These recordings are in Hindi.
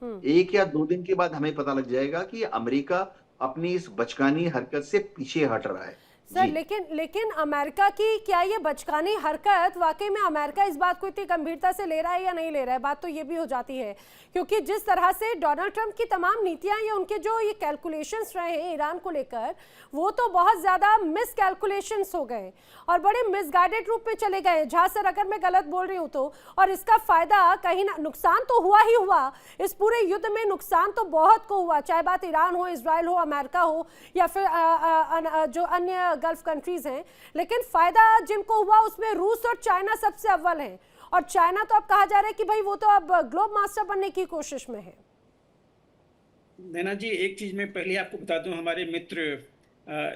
1 या 2 दिन के बाद हमें पता लग जाएगा कि अमेरिका अपनी इस बचकानी हरकत से पीछे हट रहा है। सर, जी। लेकिन अमेरिका की क्या ये बचकानी हरकत वाकई में अमेरिका इस बात को इतनी गंभीरता से ले रहा है या नहीं ले रहा है? बात तो ये भी हो जाती है, क्योंकि जिस तरह से डोनाल्ड ट्रंप की तमाम नीतियां या उनके जो ये कैलकुलेशंस रहे हैं ईरान को लेकर, वो तो बहुत ज्यादा मिस कैलकुलेशंस हो गए और बड़े मिसगाइडेड रूप में चले गए। जहां सर, अगर मैं गलत बोल रही हूँ तो, और इसका फायदा कहीं ना, नुकसान तो हुआ ही हुआ, इस पूरे युद्ध में नुकसान तो बहुत को हुआ, चाहे बात ईरान हो, इजराइल हो, अमेरिका हो या फिर जो अन्य गल्फ कंट्रीज हैं, लेकिन फायदा जिनको हुआ उसमें रूस और चाइना सबसे अव्वल है। और चाइना तो अब कहा जा रहा है कि भाई वो तो अब ग्लोब मास्टर बनने की कोशिश में है। नैना जी, एक चीज मैं पहले आपको बता दूं, हमारे मित्र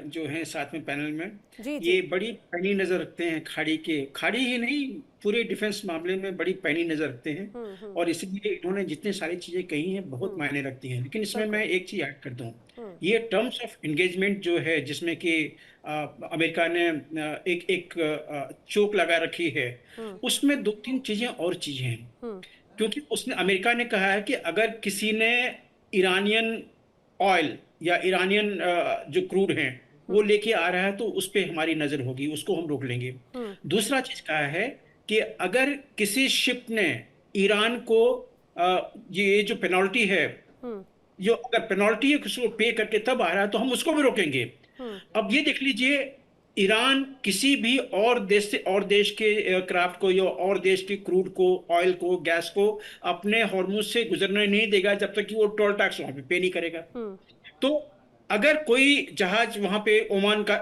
जो हैं साथ में पैनल में, जी जी। ये बड़ी पैनी नजर रखते हैं खाड़ी ही नहीं, पूरे डिफेंस मामले में बड़ी पैनी नजर रखते हैं। और इसलिए इन्होंने जितनी सारी चीजें कही हैं बहुत मायने रखती हैं। लेकिन इसमें मैं एक चीज ऐड कर दूं, ये टर्म्स ऑफ एंगेजमेंट जो है, जिसमें कि अमेरिका ने एक एक चोक लगा रखी है, उसमें 2-3 चीजें और चीजें हैं। क्योंकि उसने, अमेरिका ने कहा है कि अगर किसी ने ईरानियन ऑयल या ईरानियन जो क्रूड हैं वो लेके आ रहा है तो उस पर हमारी नजर होगी, उसको हम रोक लेंगे। दूसरा चीज कहा है कि अगर किसी शिप ने ईरान को ये जो पेनल्टी है, जो अगर पेनल्टी है उसको पे करके तब आ रहा है तो हम उसको भी रोकेंगे। अब ये देख लीजिए, ईरान किसी भी और देश से, और देश के क्राफ्ट को या और देश के क्रूड को, ऑयल को, गैस को अपने हॉर्मुज से गुजरने नहीं देगा जब तक कि वो टोल टैक्स वहां पे पे नहीं करेगा। तो अगर कोई जहाज वहां पे ओमान का,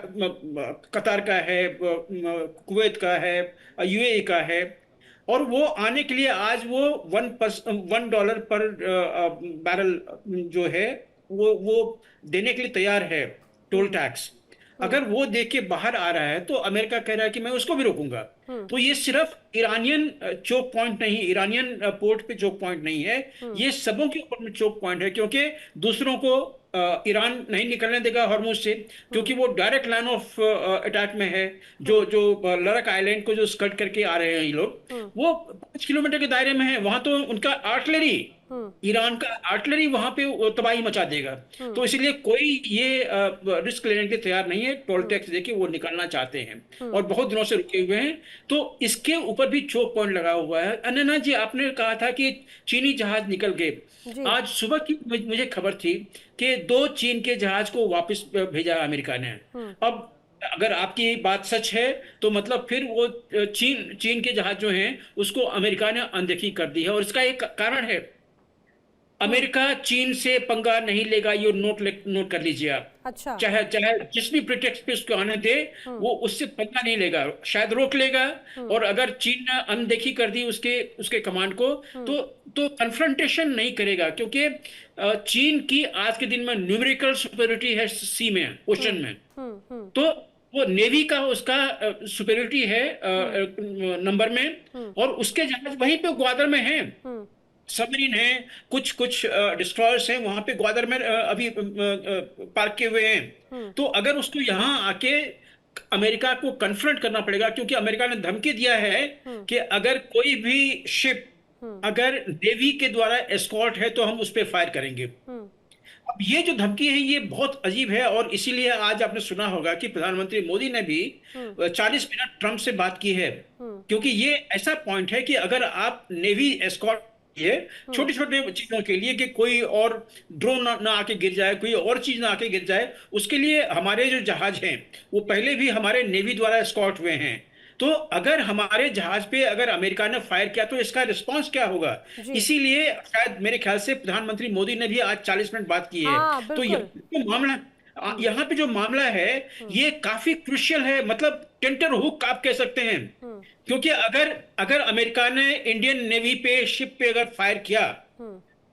कतार का है, कुवैत का है, यूएई का है, और वो आने के लिए आज वो $1 पर बैरल जो है वो देने के लिए तैयार है, टोल टैक्स। अगर वो देख के बाहर आ रहा है तो अमेरिका कह रहा है कि मैं उसको भी रोकूंगा। तो ये सिर्फ ईरानियन चोक पॉइंट नहीं, ईरानियन पोर्ट पे चोक पॉइंट नहीं है, ये सबों के ऊपर में चोक पॉइंट है। क्योंकि दूसरों को ईरान नहीं निकलने देगा हॉर्मुज से, क्योंकि वो डायरेक्ट लाइन ऑफ अटैक में है। जो जो लरक आइलैंड को जो स्कर्ट करके आ रहे हैं ये लोग, वो 5 किलोमीटर के दायरे में है। वहां तो उनका आर्टिलरी, ईरान का आर्टिलरी वहां पे तबाही मचा देगा। तो इसलिए कोई ये रिस्क लेने के लिए तैयार नहीं है, टोल टैक्स देके वो निकालना चाहते हैं और बहुत दिनों से रुके हुए हैं। तो इसके ऊपर भी चोक पॉइंट लगा हुआ है। अनन्या जी, आपने कहा था कि चीनी जहाज निकल गए। आज सुबह की मुझे खबर थी कि 2 चीन के जहाज को वापस भेजा अमेरिका ने। अब अगर आपकी बात सच है तो मतलब फिर वो चीन के जहाज जो हैं उसको अमेरिका ने अनदेखी कर दी है। और इसका एक कारण है, अमेरिका चीन से पंगा नहीं लेगा, ये नोट कर लीजिए आप। अच्छा। चाहे चाहे जिस भी प्रिटेक्स्ट पे उसको आने दे, वो उससे पंगा नहीं लेगा, शायद रोक लेगा। और अगर चीन ने अनदेखी कर दी उसके कमांड को, तो कन्फ्रंटेशन नहीं करेगा। क्योंकि चीन की आज के दिन में न्यूमेरिकल सुपेरियोरिटी है सी में, ओशन में। तो वो नेवी का उसका सुपेरियोरिटी है नंबर में, और उसके जहाज वहीं पे ग्वादर में हैं, सबमरीन है, कुछ डिस्ट्रॉयर्स हैं वहां पे ग्वादर में अभी पार्क किए हुए हैं। तो अगर उसको यहाँ आके अमेरिका को कन्फ्रंट करना पड़ेगा, क्योंकि अमेरिका ने धमकी दिया है कि अगर कोई भी शिप अगर नेवी के द्वारा एस्कॉर्ट है तो हम उस पर फायर करेंगे। अब ये जो धमकी है ये बहुत अजीब है। और इसीलिए आज आपने सुना होगा कि प्रधानमंत्री मोदी ने भी 40 मिनट ट्रंप से बात की है, क्योंकि ये ऐसा पॉइंट है कि अगर आप नेवी एस्कॉर्ट ये छोटी छोटी चीजों के लिए, कि कोई और ड्रोन ना आके गिर जाए, कोई और चीज ना आके गिर जाए, उसके लिए हमारे जो जहाज हैं वो पहले भी हमारे नेवी द्वारा एस्कॉर्ट हुए हैं। तो अगर हमारे जहाज पे अगर अमेरिका ने फायर किया तो इसका रिस्पांस क्या होगा? इसीलिए शायद मेरे ख्याल से प्रधानमंत्री मोदी ने भी आज 40 मिनट बात की है। तो यहाँ पे जो मामला है ये काफी क्रुशियल है, मतलब टेंटर हुक आप कह सकते हैं। क्योंकि अगर अमेरिका ने इंडियन नेवी पे, शिप पे अगर फायर किया,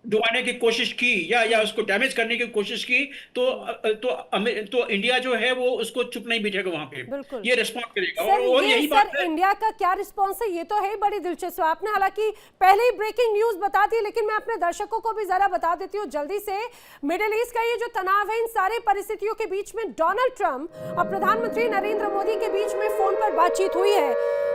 डुबाने की कोशिश की या उसको डैमेज करने की कोशिश की, तो इंडिया जो है वो उसको चुप नहीं बैठेगा, वहां पे ये रिस्पॉन्ड करेगा। और यही बात है, इंडिया का क्या रिस्पॉन्स है ये तो है बड़ी दिलचस्प। आपने हालांकि पहले ही ब्रेकिंग न्यूज बता दी, लेकिन मैं अपने दर्शकों को भी जरा बता देती हूँ जल्दी से। मिडिल ईस्ट का ये जो तनाव है, इन सारे परिस्थितियों के बीच में डोनाल्ड ट्रंप और प्रधानमंत्री नरेंद्र मोदी के बीच में फोन पर बातचीत हुई है,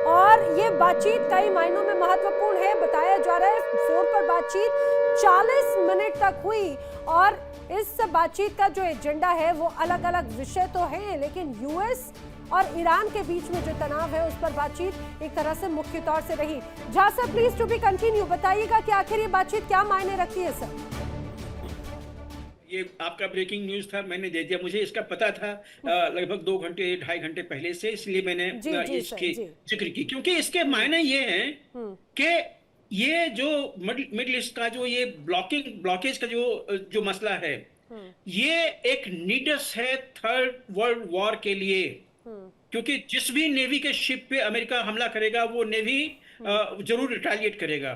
और ये बातचीत कई मायनों में महत्वपूर्ण है। बताया जा रहा है फोन पर बातचीत 40 मिनट तक हुई और इस बातचीत का जो एजेंडा है वो अलग अलग विषय तो है, लेकिन यूएस और ईरान के बीच में जो तनाव है उस पर बातचीत एक तरह से मुख्य तौर से रही। Jha sir, please to be continue, बताइएगा कि आखिर ये बातचीत क्या मायने रखती है सर। ये आपका ब्रेकिंग न्यूज था, मैंने दे दिया। मुझे इसका पता था लगभग 2 घंटे 2.5 घंटे पहले से, इसलिए मैंने इसकी जिक्र की, क्योंकि इसके मायने ये हैं कि ये जो मिडिल ईस्ट का जो ये ब्लॉकेज का जो मसला है, ये एक नीडस है थर्ड वर्ल्ड वॉर के लिए। क्योंकि जिस भी नेवी के शिप पे अमेरिका हमला करेगा वो नेवी जरूर रिटेलिएट करेगा।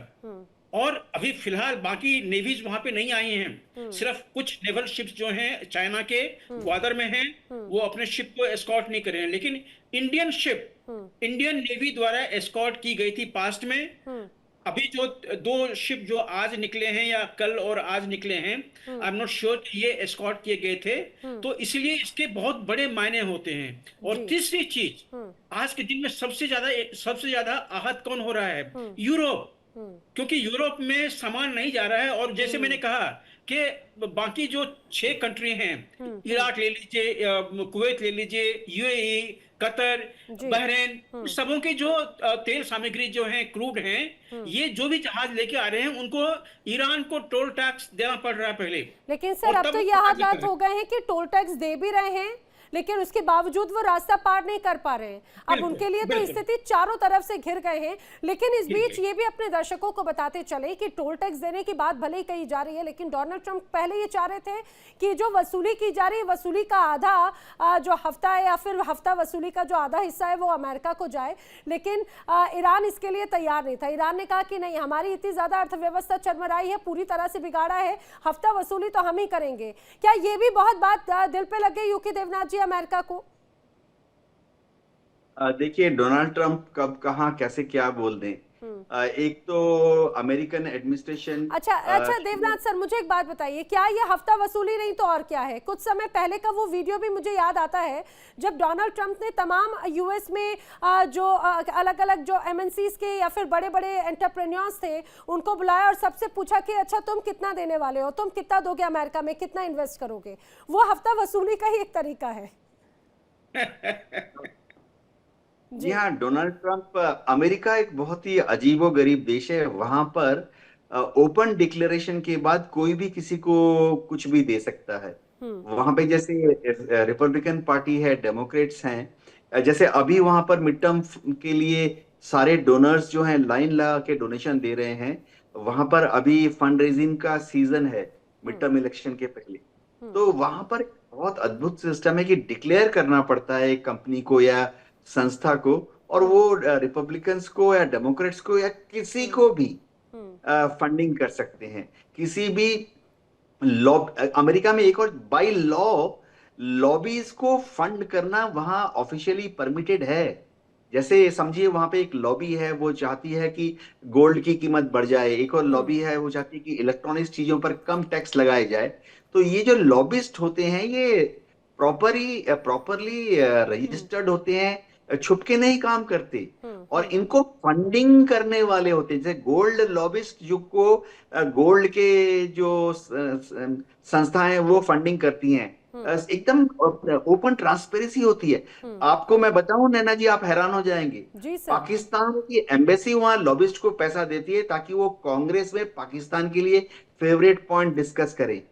और अभी फिलहाल बाकी नेवीज वहां पे नहीं आई हैं, सिर्फ कुछ नेवल शिप्स जो हैं चाइना के ग्वादर में हैं, वो अपने शिप को एस्कॉर्ट नहीं कर रहे हैं। लेकिन इंडियन नेवी द्वारा एस्कॉर्ट की गई थी पास्ट में। अभी जो 2 शिप जो आज निकले हैं या कल और आज निकले हैं, आई एम नॉट श्योर कि ये एस्कॉर्ट किए गए थे, तो इसलिए इसके बहुत बड़े मायने होते हैं। और तीसरी चीज, आज के दिन में सबसे ज्यादा आहत कौन हो रहा है? यूरोप। क्योंकि यूरोप में सामान नहीं जा रहा है। और जैसे मैंने कहा कि बाकी जो 6 कंट्री हैं, इराक ले लीजिए, कुवैत ले लीजिए, यूएई, कतर, बहरीन, सबों के जो तेल सामग्री जो है, क्रूड हैं, ये जो भी जहाज लेके आ रहे हैं उनको ईरान को टोल टैक्स देना पड़ रहा है पहले। लेकिन सर अब तो ये हालात हो गए हैं कि टोल टैक्स दे भी रहे हैं, लेकिन उसके बावजूद वो रास्ता पार नहीं कर पा रहे हैं। अब उनके लिए तो स्थिति चारों तरफ से घिर गए हैं। लेकिन इस बीच ये भी अपने दर्शकों को बताते चले कि टोल टैक्स देने की बात भले ही कही जा रही है, लेकिन डोनाल्ड ट्रंप पहले ये चाह रहे थे कि जो वसूली की जा रही है, वसूली का आधा जो हफ्ता है या फिर हफ्ता वसूली का जो आधा हिस्सा है वो अमेरिका को जाए। लेकिन ईरान इसके लिए तैयार नहीं था। ईरान ने कहा कि नहीं, हमारी इतनी ज्यादा अर्थव्यवस्था चरमराई है, पूरी तरह से बिगाड़ा है, हफ्ता वसूली तो हम ही करेंगे। क्या ये भी बहुत बात दिल पे लग गई यूके देवनाथ जी अमेरिका को? देखिए, डोनाल्ड ट्रंप कब कहां कैसे क्या बोल दें। एक तो अमेरिकन एडमिनिस्ट्रेशन। अच्छा देवनाथ सर, मुझे एक बात बताइए, क्या ये हफ्ता वसूली नहीं तो और क्या है? कुछ समय पहले का वो वीडियो भी मुझे याद आता है जब डोनाल्ड ट्रंप ने तमाम यूएस में जो अलग अलग जो एमएनसीज के या फिर बड़े बड़े एंटरप्रेन्योर्स थे उनको बुलाया और सबसे पूछा कि अच्छा तुम कितना देने वाले हो, तुम कितना दोगे अमेरिका में, कितना इन्वेस्ट करोगे? वो हफ्ता वसूली का ही एक तरीका है। जी हाँ, डोनाल्ड ट्रंप, अमेरिका एक बहुत ही अजीबोगरीब देश है। वहां पर ओपन डिक्लेरेशन के बाद कोई भी किसी को कुछ भी दे सकता है। वहां पे जैसे रिपब्लिकन पार्टी है, डेमोक्रेट्स हैं, जैसे अभी वहां पर मिड टर्म के लिए सारे डोनर्स जो हैं लाइन लगा के डोनेशन दे रहे हैं। वहां पर अभी फंड रेजिंग का सीजन है मिड टर्म इलेक्शन के पहले। तो वहां पर बहुत अद्भुत सिस्टम है कि डिक्लेयर करना पड़ता है एक कंपनी को या संस्था को, और वो रिपब्लिकन्स को या डेमोक्रेट्स को या किसी को भी फंडिंग कर सकते हैं। किसी भी अमेरिका में एक और बाय लॉ लॉबीज को फंड करना वहां ऑफिशियली परमिटेड है। जैसे समझिए, वहां पे एक लॉबी है, वो चाहती है कि गोल्ड की कीमत बढ़ जाए। एक और लॉबी है, वो चाहती है कि इलेक्ट्रॉनिक्स चीजों पर कम टैक्स लगाए जाए। तो ये जो लॉबिस्ट होते हैं, ये प्रॉपरली रजिस्टर्ड होते हैं, छुप के नहीं काम करते, और इनको फंडिंग करने वाले होते हैं। जैसे गोल्ड लॉबिस्ट जो को गोल्ड के जो संस्थाएं वो फंडिंग करती हैं, एकदम ओपन ट्रांसपेरेंसी होती है। आपको मैं बताऊं नैना जी, आप हैरान हो जाएंगे। पाकिस्तान की एम्बेसी वहां लॉबिस्ट को पैसा देती है ताकि वो कांग्रेस में पाकिस्तान के लिए फेवरेट पॉइंट डिस्कस करे।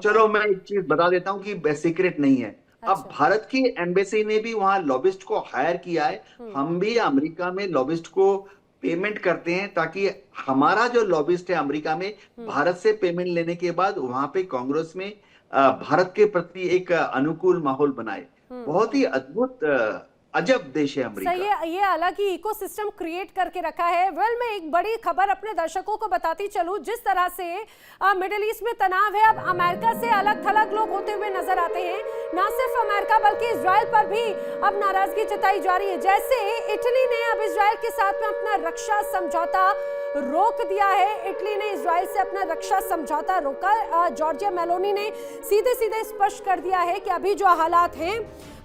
चलो मैं एक चीज बता देता हूं कि सीक्रेट नहीं है। अब भारत की एम्बेसी ने भी वहां लॉबिस्ट को हायर किया है। हम भी अमेरिका में लॉबिस्ट को पेमेंट करते हैं ताकि हमारा जो लॉबिस्ट है अमेरिका में, भारत से पेमेंट लेने के बाद वहां पे कांग्रेस में भारत के प्रति एक अनुकूल माहौल बनाए। बहुत ही अद्भुत अजब देश है अमेरिका। सही, ये अलग ही इकोसिस्टम क्रिएट करके रखा है। वेल, मैं एक बड़ी खबर अपने दर्शकों को बताती चलूं। जिस तरह से मिडिल ईस्ट में तनाव है, अब अमेरिका से अलग थलग लोग होते हुए नजर आते हैं। ना सिर्फ अमेरिका बल्कि इजराइल पर भी अब नाराजगी जताई जा रही है। जैसे इटली ने अब इजराइल के साथ में अपना रक्षा समझौता रोक दिया है। इटली ने इजराइल से अपना रक्षा समझौता रोका। जॉर्जिया मेलोनी ने सीधे सीधे स्पष्ट कर दिया है कि अभी जो हालात हैं,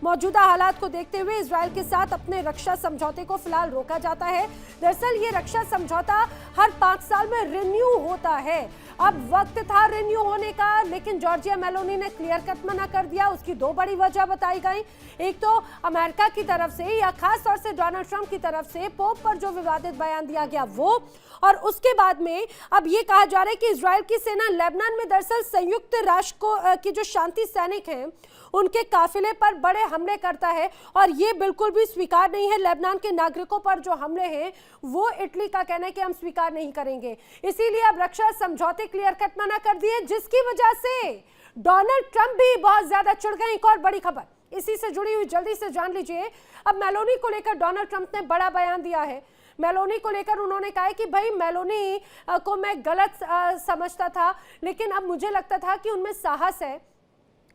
मौजूदा हालात को देखते हुए इजराइल के साथ अपने रक्षा समझौते को फिलहाल रोका जाता है। दरअसल ये रक्षा समझौता हर 5 साल में रिन्यू होता है। अब वक्त था रिन्यू होने का, लेकिन जॉर्जिया मेलोनी ने क्लियर कट मना कर दिया। उसकी 2 बड़ी वजह बताई गई। एक तो अमेरिका की तरफ से या खास तौर से डोनाल्ड ट्रंप की तरफ से पोप पर जो विवादित बयान दिया गया वो, और उसके बाद में अब ये कहा जा रहा है कि इजराइल की सेना लेबनान में दरअसल संयुक्त राष्ट्र की जो शांति सैनिक हैं उनके काफिले पर बड़े हमले करता है, और ये बिल्कुल भी स्वीकार नहीं है। लेबनान के नागरिकों पर जो हमले हैं वो इटली का कहना है कि हम स्वीकार नहीं करेंगे। इसीलिए अब रक्षा समझौते क्लियर कट मना कर दिए, जिसकी वजह से डोनाल्ड ट्रंप भी बहुत ज्यादा चिढ़ गए। एक और बड़ी खबर इसी से जुड़ी हुई, जल्दी से जान लीजिए। अब मेलोनी को लेकर डोनाल्ड ट्रंप ने बड़ा बयान दिया है। मेलोनी को लेकर उन्होंने कहा है कि भाई मेलोनी को मैं गलत समझता था, लेकिन अब मुझे लगता था कि उनमें साहस है,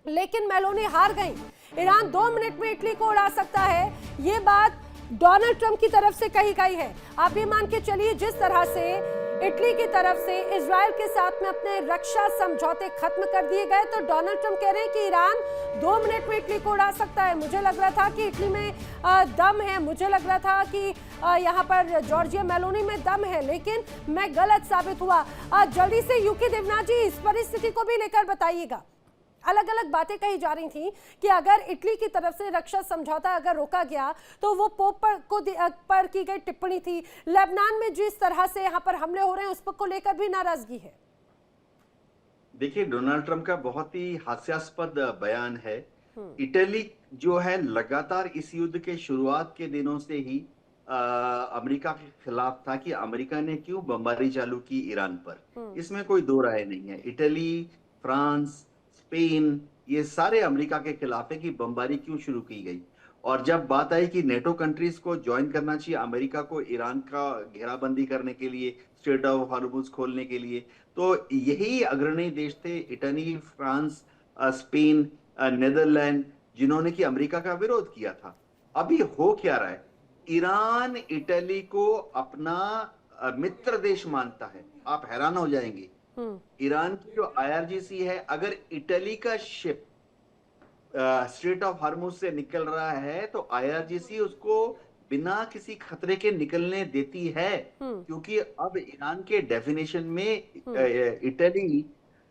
लेकिन मेलोनी हार गई। ईरान 2 मिनट में इटली को उड़ा सकता है, ये बात डोनाल्ड ट्रंप की तरफ से कही गई है। आप ये मान के चलिए जिस तरह से इटली की तरफ से इजराइल के साथ में अपने रक्षा समझौते खत्म कर दिए गए, तो डोनाल्ड ट्रंप कह रहे हैं कि ईरान 2 मिनट में इटली को उड़ा सकता है। मुझे लग रहा था कि इटली में दम है, मुझे लग रहा था कि यहाँ पर जॉर्जिया मेलोनी में दम है, लेकिन मैं गलत साबित हुआ। जल्दी से यूके देवनाथ जी इस परिस्थिति को भी लेकर बताइएगा। अलग अलग बातें कही जा रही थी कि अगर इटली की तरफ से रक्षा समझौता अगर रोका गया तो वो पोप पर की गई टिप्पणी थी। लेबनान में जिस तरह से यहाँ पर हमले हो रहे हैं उस पर को लेकर भी नाराजगी है। देखिए, डोनाल्ड ट्रंप का बहुत ही हास्यास्पद बयान है। इटली जो है लगातार इस युद्ध के शुरुआत के दिनों से ही अमेरिका के खिलाफ था कि अमेरिका ने क्यों बमबारी चालू की ईरान पर। इसमें कोई दो राय नहीं है। इटली, फ्रांस, स्पेन, ये सारे अमेरिका के खिलाफ है कि बमबारी क्यों शुरू की गई। और जब बात आई कि नेटो कंट्रीज को ज्वाइन करना चाहिए अमेरिका को ईरान का घेराबंदी करने के लिए, स्ट्रेट ऑफ हॉर्मुज खोलने के लिए, तो यही अग्रणी देश थे इटली, फ्रांस, स्पेन, नेदरलैंड, जिन्होंने कि अमेरिका का विरोध किया था। अभी हो क्या रहा है, ईरान इटली को अपना मित्र देश मानता है। आप हैरान हो जाएंगे। ईरान की जो IRGC है, अगर इटली का शिप स्ट्रेट ऑफ हॉर्मुज से निकल रहा है तो IRGC उसको बिना किसी खतरे के निकलने देती है, क्योंकि अब ईरान के डेफिनेशन में इटली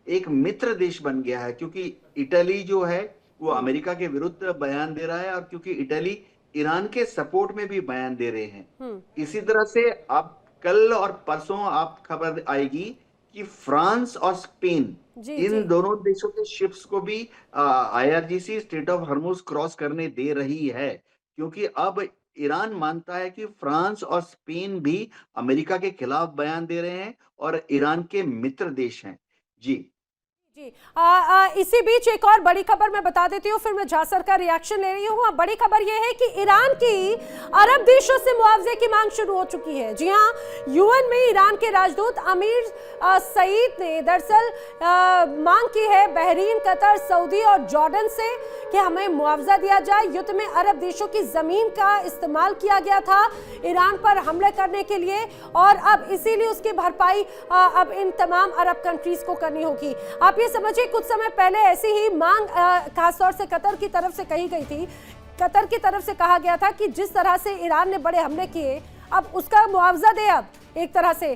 एक मित्र देश बन गया है। क्योंकि इटली जो है वो अमेरिका के विरुद्ध बयान दे रहा है, और क्योंकि इटली ईरान के सपोर्ट में भी बयान दे रहे हैं। इसी तरह से अब कल और परसों आप खबर आएगी कि फ्रांस और स्पेन, इन दोनों देशों के शिप्स को भी IRGC straight of Hormuz cross करने दे रही है, क्योंकि अब ईरान मानता है कि फ्रांस और स्पेन भी अमेरिका के खिलाफ बयान दे रहे हैं और ईरान के मित्र देश हैं। जी जी इसी बीच एक और बड़ी खबर मैं बता देती हूँ, फिर मैं जासर का रिएक्शन ले रही हूँ। बड़ी खबर यह है कि ईरान की अरब देशों से मुआवजे की मांग शुरू हो चुकी है। जी हाँ, UN में ईरान के राजदूत अमीर सईद ने दरअसल मांग की है बहरीन, कतर, सऊदी और जॉर्डन से कि हमें मुआवजा दिया जाए। युद्ध में अरब देशों की जमीन का इस्तेमाल किया गया था ईरान पर हमले करने के लिए, और अब इसीलिए उसकी भरपाई अब इन तमाम अरब कंट्रीज को करनी होगी। आप ये समझिए कुछ समय पहले ऐसी ही मांग खासतौर से कतर की तरफ से कही गई थी। कतर की तरफ से कहा गया था कि जिस तरह से ईरान ने बड़े हमले किए, अब उसका मुआवजा दे। अब एक तरह से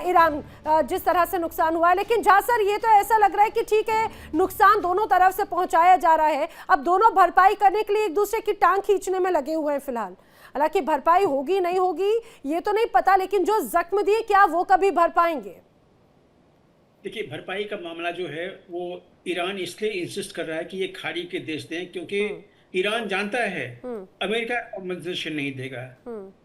ईरान जिस तरह से नुकसान हुआ है, लेकिन जासर ये तो ऐसा लग रहा है कि ठीक है, नुकसान दोनों तरफ से पहुंचाया जा रहा है। अब दोनों भरपाई करने के लिए एक दूसरे की टांग खींचने में लगे हुए हैं फिलहाल। हालांकि भरपाई होगी नहीं होगी ये तो नहीं पता, लेकिन जो जख्म दिए क्या वो कभी भर पाएंगे? देखिए, भरपाई का मामला जो है वो ईरान इसलिए इंसिस्ट कर रहा है कि ये खाड़ी के देश दें, क्योंकि ईरान जानता है अमेरिका कॉम्पनसेशन नहीं देगा।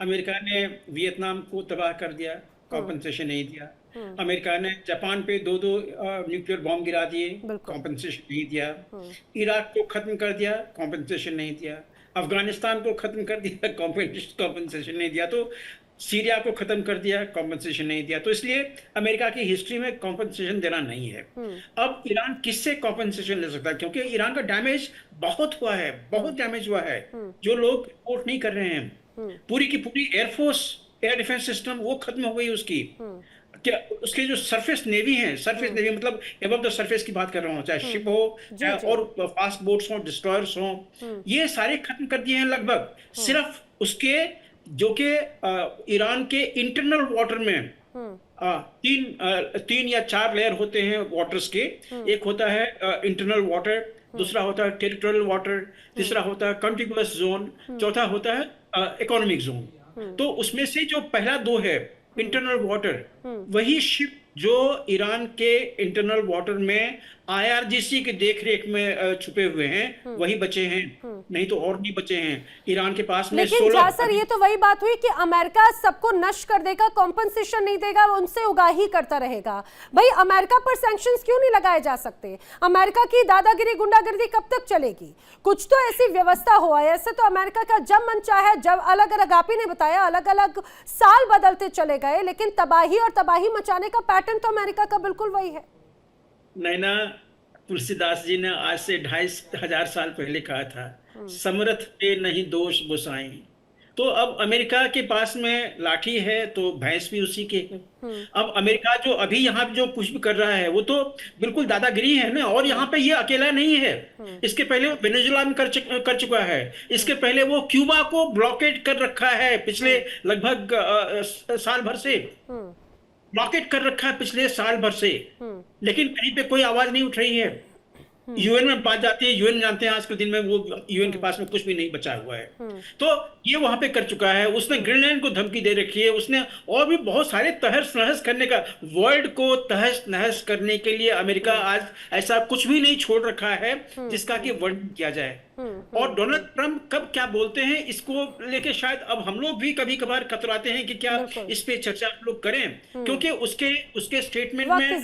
अमेरिका ने वियतनाम को तबाह कर दिया, कॉम्पनसेशन नहीं दिया। अमेरिका ने जापान पे 2 न्यूक्लियर बॉम्ब गिरा दिए, कॉम्पनसेशन नहीं दिया। इराक को खत्म कर दिया, कॉम्पनसेशन नहीं दिया। अफगानिस्तान को खत्म कर दिया, कॉम्पनसेशन नहीं दिया। तो सीरिया को खत्म कर दिया, कॉम्पनसेशन नहीं दिया। तो इसलिए अमेरिका की हिस्ट्री में कॉम्पनसेशन देना नहीं है। अब ईरान किससे कॉम्पनसेशन ले सकता है, क्योंकि ईरान का डैमेज बहुत हुआ है, बहुत डैमेज हुआ है, जो लोग रिपोर्ट नहीं कर रहे हैं। पूरी की पूरी एयरफोर्स एयर डिफेंस सिस्टम वो खत्म हो गई उसकी। क्या उसके जो सरफेस नेवी है, सरफेस नेवी मतलब एबव द सरफेस की बात कर रहा हूँ, चाहे शिप हो जी जी। और फास्ट बोट्स हो, डिस्ट्रॉयर्स हो, ये सारे खत्म कर दिए हैं लगभग। सिर्फ उसके जो कि ईरान के इंटरनल वाटर में तीन या चार लेयर होते हैं वाटर्स के। एक होता है इंटरनल वाटर, दूसरा होता है टेरिटोरियल वाटर, तीसरा होता है कंटिगुअस जोन, चौथा होता है इकोनॉमिक जोन। तो उसमें से जो पहला दो है इंटरनल वाटर, वही शिप जो ईरान के इंटरनल वाटर में आईआरजीसी की देखरेख में छुपे हुए हैं वही बचे हैं, नहीं तो और नहीं बचे हैं। ईरान के पास में लेकिन 16 जासर ये तो वही बात हुई कि अमेरिका सबको नष्ट कर देगा, कॉम्पनसेशन नहीं देगा, उनसे उगाही करता रहेगा। भाई अमेरिका पर सैंक्शंस क्यों नहीं लगाए जा सकते? अमेरिका की दादागिरी गुंडागिरी कब तक चलेगी? कुछ तो ऐसी व्यवस्था हुआ है। ऐसे तो अमेरिका का जब मन चाहे, जब अलग अलग, आप ही ने बताया अलग अलग साल बदलते चले गए, लेकिन तबाही और तबाही मचाने का पैटर्न तो अमेरिका का बिल्कुल वही है। नैना, तुलसीदास जी ने आज से 2500 साल पहले कहा था, समरथ पे नहीं दोष गोसाई। तो अब अमेरिका के पास में लाठी है तो भैंस भी उसी के है। अब अमेरिका जो अभी यहाँ जो कुछ भी कर रहा है वो तो बिल्कुल दादागिरी है ना। और यहाँ पे ये अकेला नहीं है, इसके पहले वो वेनेजुएला में कर चुका है, इसके पहले वो क्यूबा को ब्लॉकेट कर रखा है पिछले लगभग साल भर से, ब्लॉकेट कर रखा है पिछले साल भर से, लेकिन कहीं पे कोई आवाज नहीं उठ रही है। यूएन में बात जाती है, यूएन जानते हैं आज के दिन में वो यूएन के पास में कुछ भी नहीं बचा हुआ है। तो ये वहां पे कर चुका है, उसने ग्रीनलैंड को धमकी दे रखी है, उसने और भी बहुत सारे तहस नहस करने का, वर्ल्ड को तहस नहस करने के लिए अमेरिका आज ऐसा कुछ भी नहीं छोड़ रखा है जिसका कि वर्णन किया जाए। और डोनाल्ड ट्रंप कब क्या बोलते हैं इसको लेके शायद अब हम लोग भी कभी कभार कतराते हैं कि क्या इस पे चर्चा हम लोग करें, क्योंकि उसके स्टेटमेंट में